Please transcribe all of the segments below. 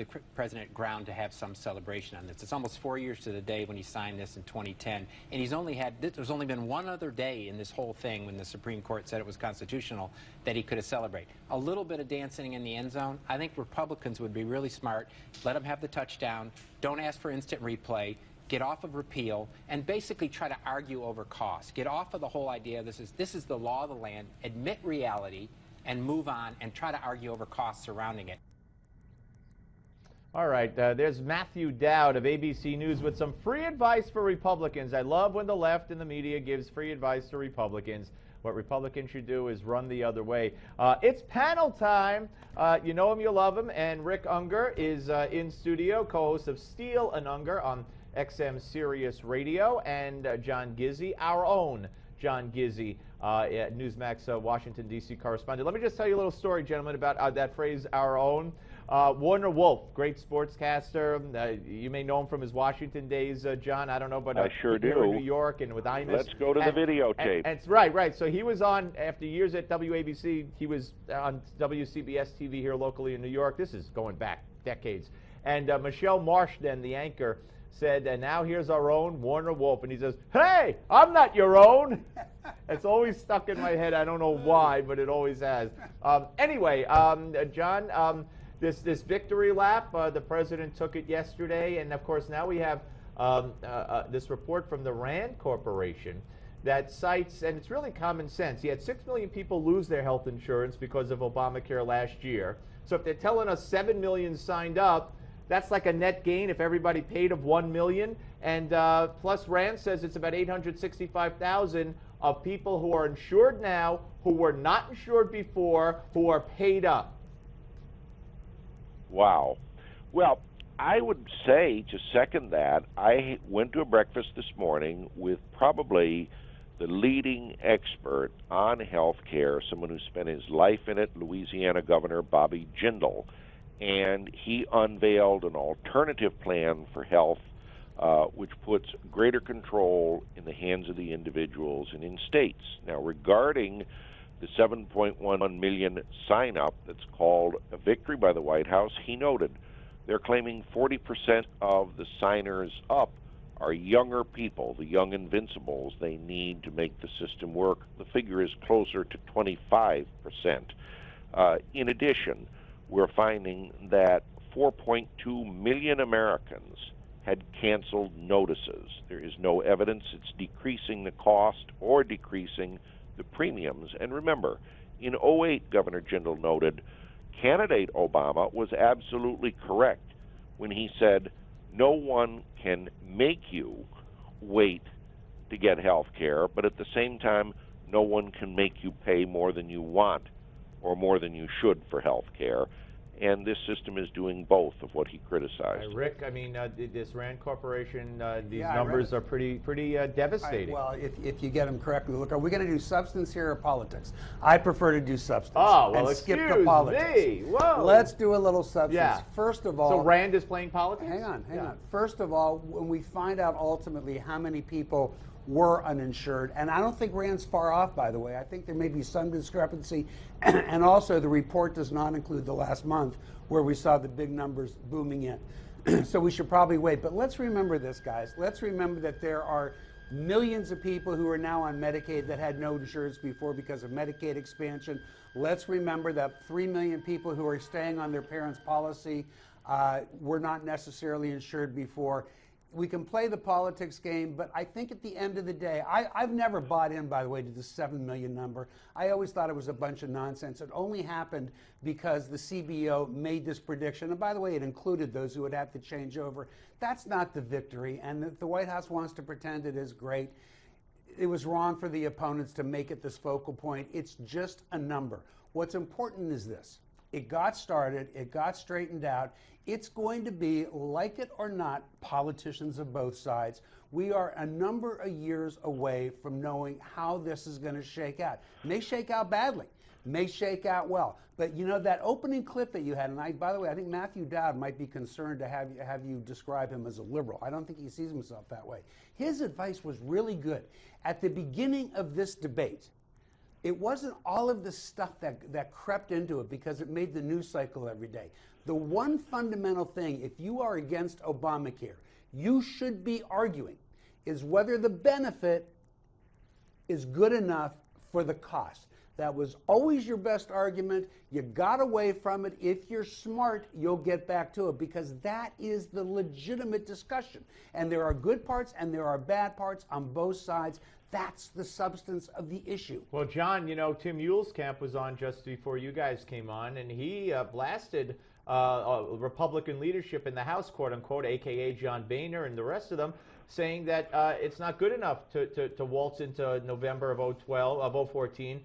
the president ground to have some celebration on this. It's almost 4 years to the day when he signed this in 2010, and there's only been one other day in this whole thing when the Supreme Court said it was constitutional that he could have celebrated. A little bit of dancing in the end zone. I think Republicans would be really smart. Let him have the touchdown. Don't ask for instant replay. Get off of repeal and basically try to argue over costs. Get off of the whole idea this is the law of the land. Admit reality and move on and try to argue over costs surrounding it. All right, there's Matthew Dowd of ABC News with some free advice for Republicans. I love when the left and the media gives free advice to Republicans. What Republicans should do is run the other way. It's panel time. You know him, you love him, and Rick Ungar is in studio, co-host of Steele and Ungar on XM Sirius Radio, and John Gizzi, our own John Gizzi, Newsmax Washington, D.C. correspondent. Let me just tell you a little story, gentlemen, about that phrase, our own. Warner Wolf, great sportscaster. You may know him from his Washington days, John. I don't know, but I sure do. Here in New York and with Imus. Let's go to the videotape. And right. So he was on, after years at WABC, he was on WCBS TV here locally in New York. This is going back decades. And Michelle Marsh, then, the anchor, said, and now here's our own Warner Wolf. And he says, hey, I'm not your own. It's always stuck in my head. I don't know why, but it always has. Anyway, John, this victory lap, the president took it yesterday. And, of course, now we have this report from the Rand Corporation that cites, and it's really common sense. He had 6 million people lose their health insurance because of Obamacare last year. So if they're telling us 7 million signed up, that's like a net gain if everybody paid of 1 million. And plus Rand says it's about 865,000 of people who are insured now, who were not insured before, who are paid up. Wow. Well, I would say, to second that, I went to a breakfast this morning with probably the leading expert on health care, someone who spent his life in it, Louisiana Governor Bobby Jindal. And he unveiled an alternative plan for health, which puts greater control in the hands of the individuals and in states. Now, regarding the 7.1 million sign-up that's called a victory by the White House, he noted they're claiming 40% of the signers up are younger people, the young invincibles they need to make the system work. The figure is closer to 25%. In addition, we're finding that 4.2 million Americans had canceled notices. There is no evidence it's decreasing the cost or decreasing the premiums. And remember, in 2008, Governor Jindal noted, candidate Obama was absolutely correct when he said, no one can make you wait to get health care, but at the same time, no one can make you pay more than you want or more than you should for health care. And this system is doing both of what he criticized. Rick, I mean, this Rand Corporation, these numbers are pretty devastating. Well, if you get them correctly, look, are we going to do substance here or politics? I prefer to do substance. Oh, well, and skip the politics. Me. Whoa. Let's do a little substance. Yeah. First of all, so Rand is playing politics? Hang on. First of all, when we find out ultimately how many people were uninsured, and I don't think Rand's far off, by the way. I think there may be some discrepancy, and also the report does not include the last month where we saw the big numbers booming in. So we should probably wait. But let's remember this, guys. Let's remember that there are millions of people who are now on Medicaid that had no insurance before because of Medicaid expansion. Let's remember that 3 million people who are staying on their parents' policy were not necessarily insured before. We can play the politics game, but I think at the end of the day, I've never bought in, by the way, to the 7 million number. I always thought it was a bunch of nonsense. It only happened because the CBO made this prediction. And by the way, it included those who would have to change over. That's not the victory. And the White House wants to pretend it is great. It was wrong for the opponents to make it this focal point. It's just a number. What's important is this. It got started. It got straightened out. It's going to be, like it or not, politicians of both sides. We are a number of years away from knowing how this is going to shake out. It may shake out badly, may shake out well. But you know, that opening clip that you had, and by the way, I think Matthew Dowd might be concerned to have you describe him as a liberal. I don't think he sees himself that way. His advice was really good. At the beginning of this debate, it wasn't all of the stuff that crept into it because it made the news cycle every day. The one fundamental thing, if you are against Obamacare, you should be arguing is whether the benefit is good enough for the cost. That was always your best argument. You got away from it. If you're smart, you'll get back to it, because that is the legitimate discussion. And there are good parts and there are bad parts on both sides. That's the substance of the issue. Well, John, you know, Tim Muellskamp was on just before you guys came on, and he blasted Republican leadership in the House, quote unquote, aka John Boehner and the rest of them, saying that it's not good enough to waltz into November of 2014,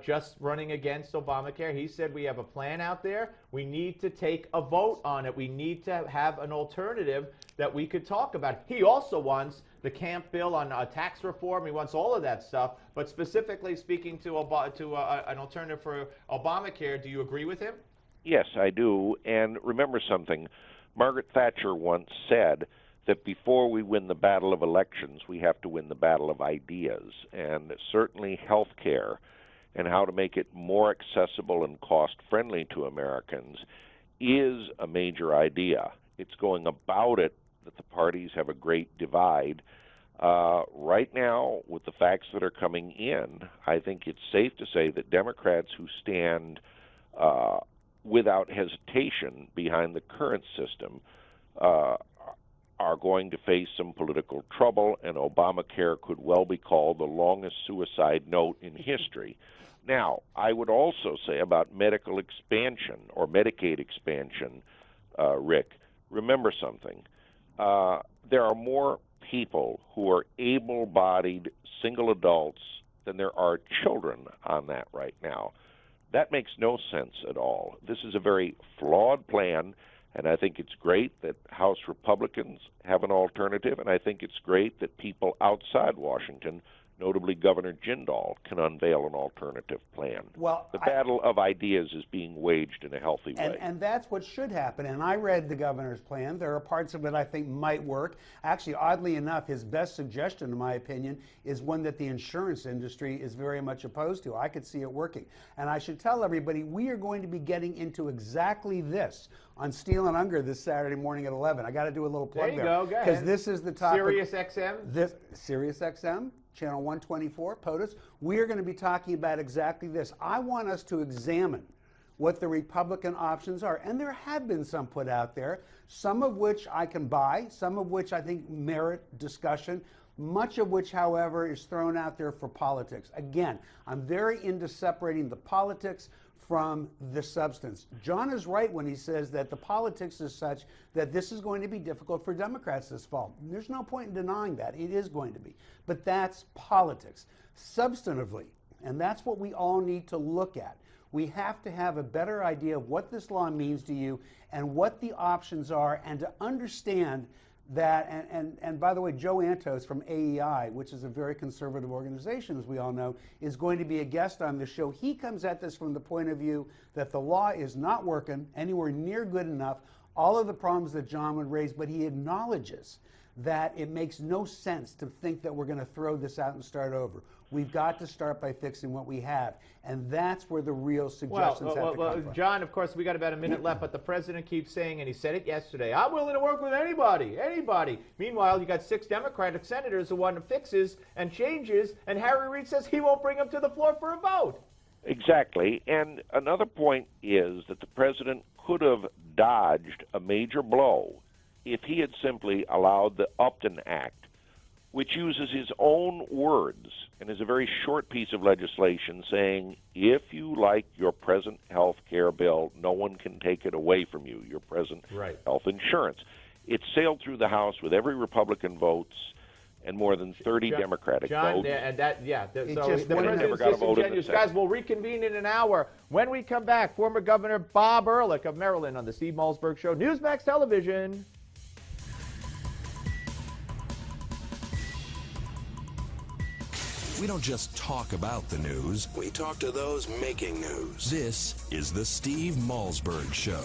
just running against Obamacare. He said we have a plan out there. We need to take a vote on it. We need to have an alternative that we could talk about. He also wants the Camp bill on tax reform. He wants all of that stuff. But specifically speaking to an alternative for Obamacare, do you agree with him? Yes, I do. And remember something. Margaret Thatcher once said that before we win the battle of elections, we have to win the battle of ideas. And certainly health care and how to make it more accessible and cost-friendly to Americans is a major idea. It's going about it that the parties have a great divide. Right now, with the facts that are coming in, I think it's safe to say that Democrats who stand without hesitation behind the current system are going to face some political trouble, and Obamacare could well be called the longest suicide note in history. Now, I would also say about medical expansion or Medicaid expansion, Rick, remember something. There are more people who are able-bodied single adults than there are children on that right now. That makes no sense at all. This is a very flawed plan, and I think it's great that House Republicans have an alternative, and I think it's great that people outside Washington, notably Governor Jindal, can unveil an alternative plan. Well, the battle of ideas is being waged in a healthy way. And that's what should happen. And I read the governor's plan. There are parts of it I think might work. Actually, oddly enough, his best suggestion, in my opinion, is one that the insurance industry is very much opposed to. I could see it working. And I should tell everybody, we are going to be getting into exactly this on Steele and Ungar this Saturday morning at 11. I got to do a little plug there. There you go. Because this is the topic. Sirius XM? Sirius XM. Channel 124, POTUS, we are going to be talking about exactly this. I want us to examine what the Republican options are, and there have been some put out there, some of which I can buy, some of which I think merit discussion, much of which, however, is thrown out there for politics. Again, I'm very into separating the politics from the substance. John is right when he says that the politics is such that this is going to be difficult for Democrats this fall. There's no point in denying that. It is going to be. But that's politics. Substantively, and that's what we all need to look at, we have to have a better idea of what this law means to you and what the options are, and to understand that, and by the way, Joe Antos from AEI, which is a very conservative organization, as we all know, is going to be a guest on the show. He comes at this from the point of view that the law is not working anywhere near good enough, all of the problems that John would raise, but he acknowledges that it makes no sense to think that we're going to throw this out and start over. We've got to start by fixing what we have, and that's where the real suggestions have to come from. John, of course, we got about a minute left, but the president keeps saying, and he said it yesterday, I'm willing to work with anybody. Meanwhile, you got 6 Democratic senators who want fixes and changes, and Harry Reid says he won't bring them to the floor for a vote. Exactly, and another point is that the president could have dodged a major blow if he had simply allowed the Upton Act, which uses his own words and is a very short piece of legislation saying, if you like your present health care bill, no one can take it away from you, your present health insurance. It sailed through the House with every Republican votes and more than 30 Democratic votes. So the president's disingenuous. Guys, we'll reconvene in an hour. When we come back, former Governor Bob Ehrlich of Maryland on the Steve Malzberg Show, Newsmax Television. We don't just talk about the news, we talk to those making news. This is the Steve Malzberg Show.